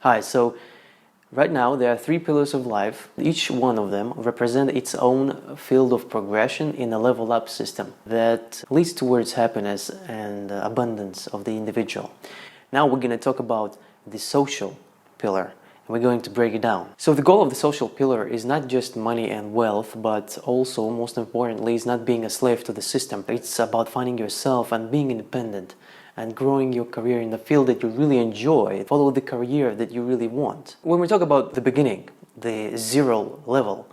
Hi, so right now there are three pillars of life. Each one of them represent its own field of progression in a level up system that leads towards happiness and abundance of the individual. Now we're going to talk about the social pillar. We're going to break it down. So the goal of the social pillar is not just money and wealth, but also, most importantly, is not being a slave to the system. It's about finding yourself and being independent and growing your career in the field that you really enjoy. Follow the career that you really want. When we talk about the beginning, the zero level,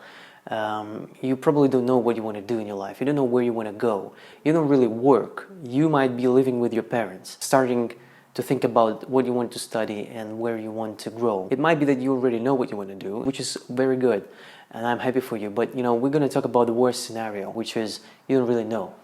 you probably don't know what you want to do in your life. You don't know where you want to go. You don't really work. You might be living with your parents, starting to think about what you want to study and where you want to grow. It might be that you already know what you want to do, which is very good, and I'm happy for you. But we're going to talk about the worst scenario, which is you don't really know.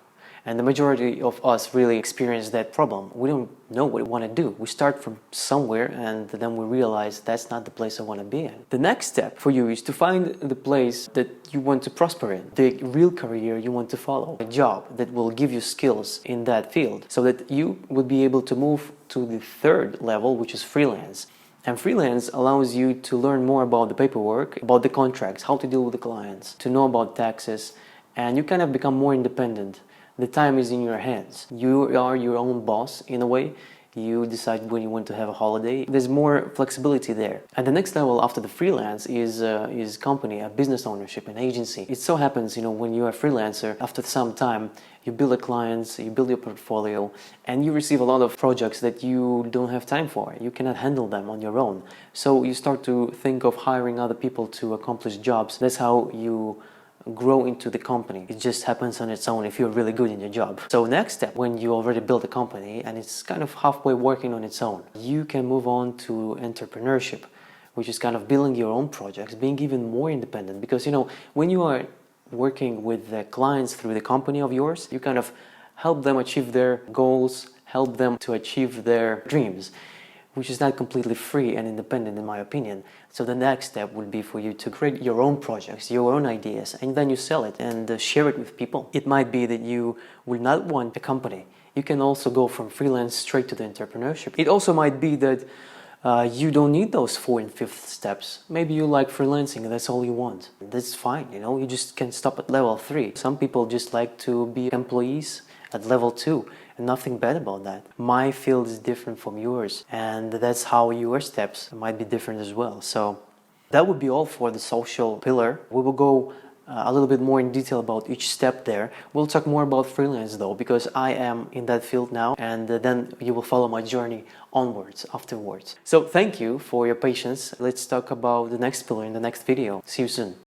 And the majority of us really experience that problem. We don't know what we want to do. We start from somewhere and then we realize that's not the place I want to be in. The next step for you is to find the place that you want to prosper in, the real career you want to follow, a job that will give you skills in that field so that you would be able to move to the third level, which is freelance. And freelance allows you to learn more about the paperwork, about the contracts, how to deal with the clients, to know about taxes, and you kind of become more independent. The time is in your hands. You are your own boss in a way. You decide when you want to have a holiday. There's more flexibility there. And the next level after the freelance is company, a business ownership, an agency. It so happens, when you're a freelancer, after some time, you build a clients, you build your portfolio, and you receive a lot of projects that you don't have time for. You cannot handle them on your own. So you start to think of hiring other people to accomplish jobs. That's how you grow into the company. It just happens on its own if you're really good in your job. So next step, when you already build a company and it's kind of halfway working on its own, you can move on to entrepreneurship, which is kind of building your own projects, being even more independent. Because when you are working with the clients through the company of yours, you kind of help them achieve their goals, help them to achieve their dreams, which is not completely free and independent in my opinion. So the next step would be for you to create your own projects, your own ideas, and then you sell it and share it with people. It might be that you will not want a company. You can also go from freelance straight to the entrepreneurship. It also might be that you don't need those 4th and 5th steps. Maybe you like freelancing and that's all you want. That's fine, you just can stop at level 3. Some people just like to be employees at level 2. And nothing bad about that. My field is different from yours, and that's how your steps might be different as well. So that would be all for the social pillar. We will go a little bit more in detail about each step there. We'll talk more about freelance though, because I am in that field now, and then you will follow my journey onwards afterwards. So thank you for your patience. Let's talk about the next pillar in the next video. See you soon.